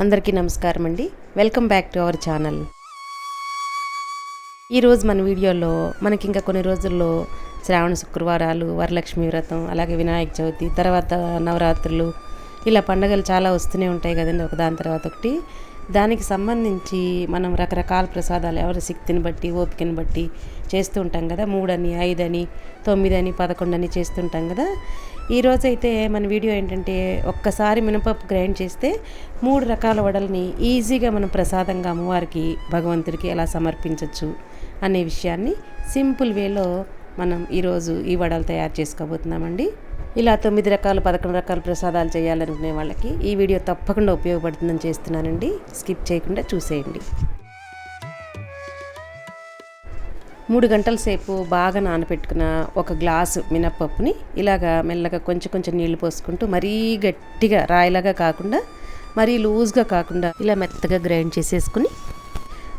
అందరికీ నమస్కారం అండి. Welcome back to our channel. ఈరోజు మన వీడియోలో మనకి ఇంకా కొన్ని రోజుల్లో శ్రావణ శుక్రవారాలు, వరలక్ష్మి వ్రతం, అలాగే వినాయక చవితి, తర్వాత నవరాత్రులు, ఇలా పండుగలు చాలా వస్తూనే ఉంటాయి కదండి, ఒకదాని తర్వాత ఒకటి. దానికి సంబంధించి మనం రకరకాల ప్రసాదాలు ఎవరి శక్తిని బట్టి, ఓపికని బట్టి చేస్తూ ఉంటాం కదా. 3 అని, 5 అని, 9 అని, 11 అని చేస్తుంటాం కదా. ఈరోజైతే మన వీడియో ఏంటంటే, ఒక్కసారి మినపప్పు గ్రైండ్ చేస్తే 3 రకాల వడల్ని ఈజీగా మనం ప్రసాదంగా అమ్మవారికి, భగవంతుడికి ఎలా సమర్పించవచ్చు అనే విషయాన్ని సింపుల్ వేలో మనం ఈరోజు ఈ వడలు తయారు చేసుకోబోతున్నామండి. ఇలా 9 రకాలు, 11 రకాల ప్రసాదాలు చేయాలనుకునే వాళ్ళకి ఈ వీడియో తప్పకుండా ఉపయోగపడుతుందని చేస్తున్నానండి. స్కిప్ చేయకుండా చూసేయండి. 3 గంటల సేపు బాగా నానబెట్టుకున్న ఒక గ్లాసు మినప్పప్పుని ఇలాగా మెల్లగా కొంచెం కొంచెం నీళ్లు పోసుకుంటూ, మరీ గట్టిగా రాయిలాగా కాకుండా, మరీ లూజ్గా కాకుండా ఇలా మెత్తగా గ్రైండ్ చేసేసుకుని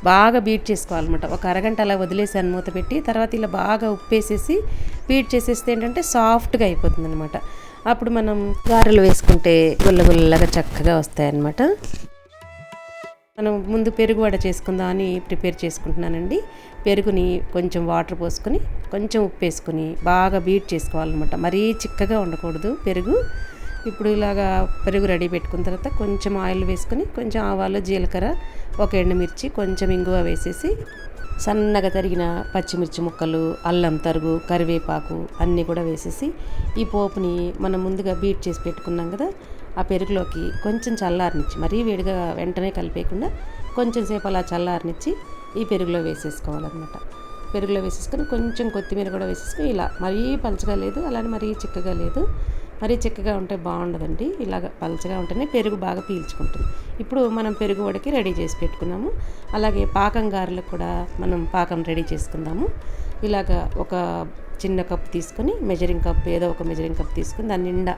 బాగా బీట్ చేసుకోవాలన్నమాట. ఒక అరగంట అలా వదిలేసాను మూత పెట్టి. తర్వాత ఇలా బాగా ఉప్పేసేసి బీట్ చేసేస్తే ఏంటంటే సాఫ్ట్గా అయిపోతుంది అనమాట. అప్పుడు మనం గారెలు వేసుకుంటే గుల్లగుల్లగా చక్కగా వస్తాయన్నమాట. మనం ముందు పెరుగు వడ చేసుకుందాం అని ప్రిపేర్ చేసుకుంటున్నానండి. పెరుగుని కొంచెం వాటర్ పోసుకొని, కొంచెం ఉప్పు వేసుకొని బాగా బీట్ చేసుకోవాలన్నమాట. మరీ చిక్కగా ఉండకూడదు పెరుగు. ఇప్పుడు ఇలాగా పెరుగు రెడీ పెట్టుకున్న తర్వాత కొంచెం ఆయిల్ వేసుకొని, కొంచెం ఆవాలు, జీలకర్ర, ఒక ఎండుమిర్చి, కొంచెం ఇంగువ వేసేసి, సన్నగా తరిగిన పచ్చిమిర్చి ముక్కలు, అల్లం తరుగు, కరివేపాకు అన్నీ కూడా వేసేసి, ఈ పోపుని మనం ముందుగా బీట్ చేసి పెట్టుకున్నాం కదా, ఆ పెరుగులోకి కొంచెం చల్లారనిచ్చి, మరీ వేడిగా వెంటనే కలిపేయకుండా కొంచెం సేపు అలా చల్లారనిచ్చి ఈ పెరుగులో వేసేసుకోవాలన్నమాట. పెరుగులో వేసేసుకొని కొంచెం కొత్తిమీర కూడా వేసేసుకొని, ఇలా మరీ పలుచగా లేదు, అలానే మరీ చిక్కగా లేదు. మరీ చిక్కగా ఉంటే బాగుండదండి. ఇలాగ పలుచగా ఉంటేనే పెరుగు బాగా పీల్చుకుంటుంది. ఇప్పుడు మనం పెరుగు వడకి రెడీ చేసి పెట్టుకున్నాము. అలాగే పాకం గారెలకు కూడా మనం పాకం రెడీ చేసుకుందాము. ఇలాగ ఒక చిన్న కప్పు తీసుకొని, మెజరింగ్ కప్, ఏదో ఒక మెజరింగ్ కప్ తీసుకొని, దాని నిండా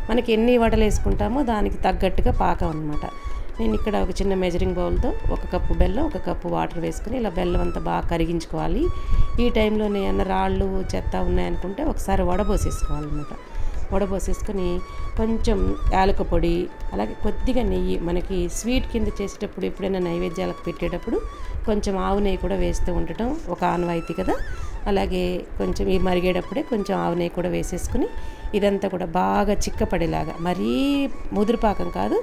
మనకి ఎన్ని వడలు వేసుకుంటామో దానికి తగ్గట్టుగా పాకం అనమాట. నేను ఇక్కడ ఒక చిన్న మెజరింగ్ బౌల్తో 1 కప్పు బెల్లం, 1 కప్పు వాటర్ వేసుకుని ఇలా బెల్లం అంతా బాగా కరిగించుకోవాలి. ఈ టైంలోనే ఏమన్నా రాళ్ళు, చెత్త ఉన్నాయనుకుంటే ఒకసారి వడబోసేసుకోవాలన్నమాట. వడబోసేసుకొని కొంచెం యాలక పొడి, అలాగే కొద్దిగా నెయ్యి, మనకి స్వీట్ కింద చేసేటప్పుడు ఎప్పుడైనా నైవేద్యాలకు పెట్టేటప్పుడు కొంచెం ఆవు నెయ్యి కూడా వేస్తూ ఉండటం ఒక ఆనవాయితీ కదా. అలాగే కొంచెం ఈ మరిగేటప్పుడే కొంచెం ఆవు నెయ్యి కూడా వేసేసుకుని ఇదంతా కూడా బాగా చిక్కపడేలాగా, మరీ ముదురు పాకం కాదు,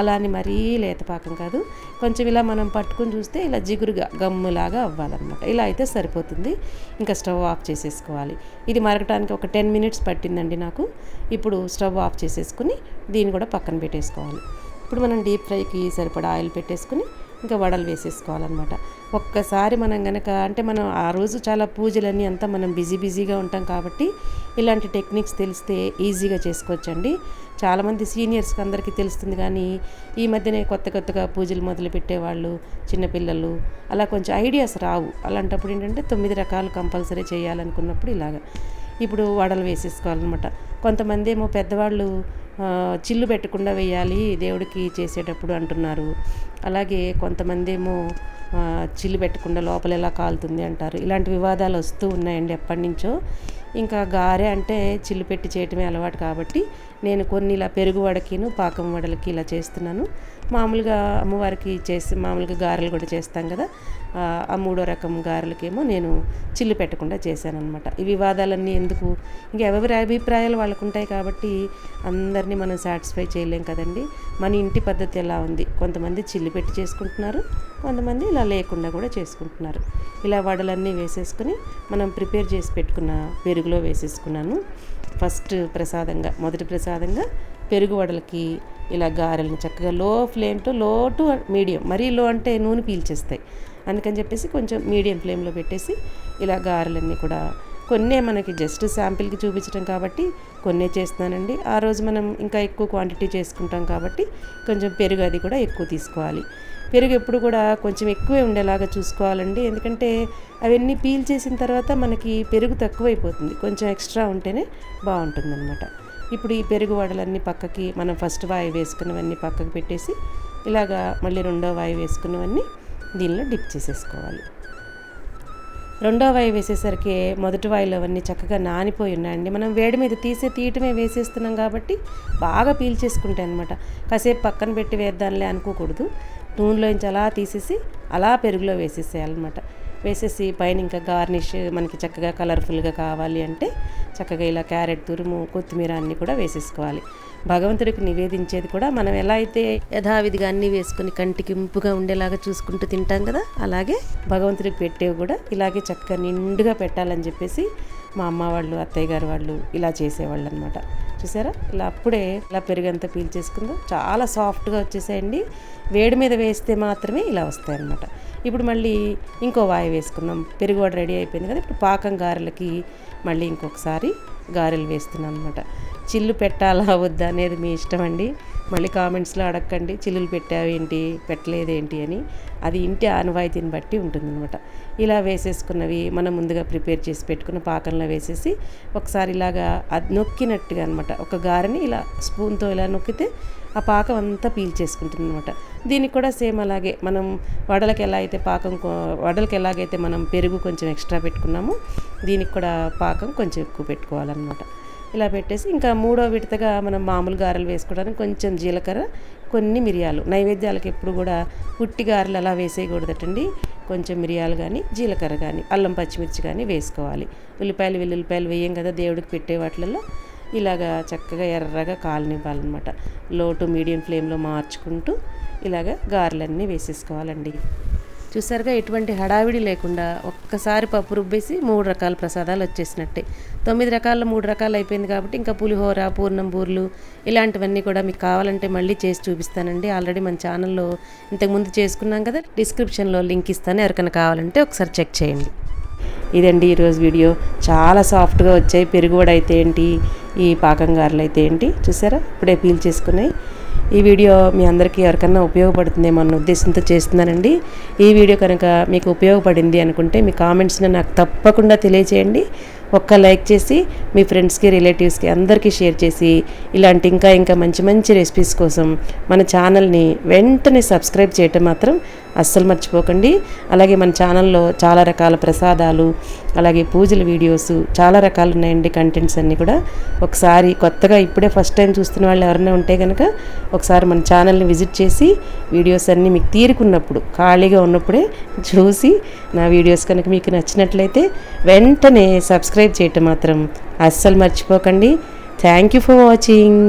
అలానే మరీ లేత పాకం కాదు, కొంచెం ఇలా మనం పట్టుకుని చూస్తే ఇలా జిగురుగా గమ్ములాగా అవ్వాలన్నమాట. ఇలా అయితే సరిపోతుంది. ఇంకా స్టవ్ ఆఫ్ చేసేసుకోవాలి. ఇది మరగటానికి ఒక 10 మినిట్స్ పట్టిందండి నాకు. ఇప్పుడు స్టవ్ ఆఫ్ చేసేసుకుని దీన్ని కూడా పక్కన పెట్టేసుకోవాలి. ఇప్పుడు మనం డీప్ ఫ్రైకి సరిపడా ఆయిల్ పెట్టేసుకుని ఇంకా వడలు వేసేసుకోవాలన్నమాట. ఒక్కసారి మనం గనక, అంటే మనం ఆ రోజు చాలా పూజలన్నీ అంతా మనం బిజీగా ఉంటాం కాబట్టి ఇలాంటి టెక్నిక్స్ తెలిస్తే ఈజీగా చేసుకోవచ్చండి. చాలామంది సీనియర్స్కి అందరికీ తెలుస్తుంది, కానీ ఈ మధ్యనే కొత్తగా పూజలు మొదలు పెట్టేవాళ్ళు, చిన్నపిల్లలు, అలా కొంచెం ఐడియాస్ రావు. అలాంటప్పుడు ఏంటంటే 9 రకాలు కంపల్సరీ చేయాలనుకున్నప్పుడు ఇలాగా ఇప్పుడు వడలు వేసేసుకోవాలన్నమాట. కొంతమంది ఏమో పెద్దవాళ్ళు చిల్లు పెట్టకుండా వేయాలి దేవుడికి చేసేటప్పుడు అంటున్నారు. అలాగే కొంతమంది ఏమో చిల్లు పెట్టకుండా లోపల ఎలా కాలుతుంది అంటారు. ఇలాంటి వివాదాలు వస్తూ ఉన్నాయండి ఎప్పటి నుంచో. ఇంకా గారె అంటే చిల్లు పెట్టి చేయటమే అలవాటు కాబట్టి నేను కొన్ని ఇలా పెరుగు వడకిను, పాకం వడలకి ఇలా చేస్తున్నాను. మామూలుగా అమ్మవారికి చేసి మామూలుగా గారెలు కూడా చేస్తాం కదా, ఆ 3వ రకం గారెలకేమో నేను చిల్లు పెట్టకుండా చేశాను అనమాట. ఈ వివాదాలన్నీ ఎందుకు, ఇంకా ఎవరి అభిప్రాయాలు వాళ్ళకు ఉంటాయి కాబట్టి అందరినీ మనం సాటిస్ఫై చేయలేం కదండి. మన ఇంటి పద్ధతి ఎలా ఉంది, కొంతమంది చిల్లు పెట్టి చేసుకుంటున్నారు, కొంతమంది ఇలా లేకుండా కూడా చేసుకుంటున్నారు. ఇలా వడలన్నీ వేసేసుకుని మనం ప్రిపేర్ చేసి పెట్టుకున్న పెరుగులో వేసేసుకున్నాను. ఫస్ట్ ప్రసాదంగా, మొదటి ప్రసాదంగా పెరుగు వడలకి ఇలా గారెలను చక్కగా లో ఫ్లేమ్తో, లో టు మీడియం, మరీ లో అంటే నూనె పీల్చేస్తాయి, అందుకని చెప్పేసి కొంచెం మీడియం ఫ్లేమ్లో పెట్టేసి ఇలా గారెలన్నీ కూడా, కొన్నే మనకి జస్ట్ శాంపిల్కి చూపించడం కాబట్టి కొన్నే చేస్తున్నానండి. ఆ రోజు మనం ఇంకా ఎక్కువ క్వాంటిటీ చేసుకుంటాం కాబట్టి కొంచెం పెరుగు అది కూడా ఎక్కువ తీసుకోవాలి. పెరుగు ఎప్పుడు కూడా కొంచెం ఎక్కువే ఉండేలాగా చూసుకోవాలండి, ఎందుకంటే అవన్నీ పీల్ చేసిన తర్వాత మనకి పెరుగు తక్కువైపోతుంది, కొంచెం ఎక్స్ట్రా ఉంటేనే బాగుంటుందన్నమాట. ఇప్పుడు ఈ పెరుగు వడలన్నీ పక్కకి, మనం ఫస్ట్ వాయి వేసుకున్నవన్నీ పక్కకి పెట్టేసి ఇలాగా మళ్ళీ రెండో వాయి వేసుకున్నవన్నీ దీనిలో డిప్ చేసేసుకోవాలి. రెండో వాయి వేసేసరికి మొదటి వాయిలో అవన్నీ చక్కగా నానిపోయి ఉన్నాయండి. మనం వేడి మీద తీయటమే వేసేస్తున్నాం కాబట్టి బాగా పీల్చేసుకుంటాయి అనమాట. కాసేపు పక్కన పెట్టి వేద్దాంలే అనుకోకూడదు. నూనెలోంచి అలా తీసేసి అలా పెరుగులో వేసేసేయాలన్నమాట. వేసేసి పైన ఇంకా గార్నిష్ మనకి చక్కగా కలర్ఫుల్గా కావాలి అంటే చక్కగా ఇలా క్యారెట్ తురుము, కొత్తిమీర అన్నీ కూడా వేసేసుకోవాలి. భగవంతుడికి నివేదించేది కూడా మనం ఎలా అయితే యథావిధిగా అన్నీ వేసుకొని కంటికి ఇంపుగా ఉండేలాగా చూసుకుంటూ తింటాం కదా, అలాగే భగవంతుడికి పెట్టేవి కూడా ఇలాగే చక్కగా నిండుగా పెట్టాలని చెప్పేసి మా అమ్మ వాళ్ళు, అత్తయ్య గారు వాళ్ళు ఇలా చేసేవాళ్ళు అనమాట. చూసారా, ఇలా అప్పుడే ఇలా పెరుగంతా పీల్చేసుకుందో చాలా సాఫ్ట్గా వచ్చేసాయండి. వేడి మీద వేస్తే మాత్రమే ఇలా వస్తాయి అన్నమాట. ఇప్పుడు మళ్ళీ ఇంకో వాయి వేసుకుందాం. పెరుగు కూడా రెడీ అయిపోయింది కదా. ఇప్పుడు పాకం గారెలకి మళ్ళీ ఇంకొకసారి గారెలు వేస్తున్నాను అనమాట. చిల్లు పెట్టాలా వద్దా అనేది మీ ఇష్టం అండి. మళ్ళీ కామెంట్స్లో అడగండి చిల్లులు పెట్టావేంటి, పెట్టలేదేంటి అని. అది ఇంటి ఆనవాయితీని బట్టి ఉంటుందన్నమాట. ఇలా వేసేసుకున్నవి మనం ముందుగా ప్రిపేర్ చేసి పెట్టుకున్న పాకంలో వేసేసి ఒకసారి ఇలాగా అది నొక్కినట్టుగా అనమాట. ఒక గారెని ఇలా స్పూన్తో ఇలా నొక్కితే ఆ పాకం అంతా పీల్చేసుకుంటుంది అనమాట. దీనికి కూడా సేమ్ అలాగే మనం వడలకి ఎలాగైతే మనం పెరుగు కొంచెం ఎక్స్ట్రా పెట్టుకున్నామో దీనికి కూడా పాకం కొంచెం ఎక్కువ పెట్టుకోవాలన్నమాట. ఇలా పెట్టేసి ఇంకా మూడో విడతగా మనం మామూలు గారెలు వేసుకోవడానికి కొంచెం జీలకర్ర, కొన్ని మిరియాలు. నైవేద్యాలకు ఎప్పుడు కూడా పుట్టి గారెలు అలా వేసేయకూడదటండి. కొంచెం మిరియాలు కానీ, జీలకర్ర కానీ, అల్లం పచ్చిమిర్చి కానీ వేసుకోవాలి. ఉల్లిపాయలు, వెల్లుల్లిపాయలు వేయం కదా దేవుడికి పెట్టే వాటిల్లో. ఇలాగా చక్కగా ఎర్రగా కాలనివ్వాలన్నమాట. లో టు మీడియం ఫ్లేమ్లో మార్చుకుంటూ ఇలాగ గారెలన్నీ వేసేసుకోవాలండి. చూసారుగా, ఎటువంటి హడావిడి లేకుండా ఒక్కసారి పప్పు రుబ్బేసి 3 రకాల ప్రసాదాలు వచ్చేసినట్టే. 9 రకాల్లో 3 రకాలు అయిపోయింది కాబట్టి ఇంకా పులిహోర, పూర్ణం బూర్లు ఇలాంటివన్నీ కూడా మీకు కావాలంటే మళ్ళీ చేసి చూపిస్తానండి. ఆల్రెడీ మన ఛానల్లో ఇంతకుముందు చేసుకున్నాం కదా, డిస్క్రిప్షన్లో లింక్ ఇస్తాను. ఎవరికైనా కావాలంటే ఒకసారి చెక్ చేయండి. ఇదండి ఈరోజు వీడియో. చాలా సాఫ్ట్గా వచ్చాయి. పెరుగు వడ అయితే ఏంటి, ఈ పాకం గారెలు అయితే ఏంటి, చూసారా ఇప్పుడే పీల్ చేసుకున్నాయి. ఈ వీడియో మీ అందరికీ ఎవరికన్నా ఉపయోగపడుతుందేమో అన్న ఉద్దేశంతో చేస్తున్నానండి. ఈ వీడియో కనుక మీకు ఉపయోగపడింది అనుకుంటే మీ కామెంట్స్ని నాకు తప్పకుండా తెలియచేయండి. ఒక్క లైక్ చేసి మీ ఫ్రెండ్స్కి, రిలేటివ్స్కి అందరికీ షేర్ చేసి ఇలాంటి ఇంకా మంచి మంచి రెసిపీస్ కోసం మన ఛానల్ని వెంటనే సబ్స్క్రైబ్ చేయటం మాత్రం అస్సలు మర్చిపోకండి. అలాగే మన ఛానల్లో చాలా రకాల ప్రసాదాలు, అలాగే పూజల వీడియోస్ చాలా రకాలు ఉన్నాయండి. కంటెంట్స్ అన్నీ కూడా ఒకసారి కొత్తగా ఇప్పుడే ఫస్ట్ టైం చూస్తున్న వాళ్ళు ఎవరైనా ఉంటే కనుక ఒకసారి మన ఛానల్ని విజిట్ చేసి వీడియోస్ అన్నీ మీకు తీరుకున్నప్పుడు, ఖాళీగా ఉన్నప్పుడే చూసి నా వీడియోస్ కనుక మీకు నచ్చినట్లయితే వెంటనే సబ్స్క్రైబ్ చేయటం మాత్రం అస్సలు మర్చిపోకండి. Thank you for watching.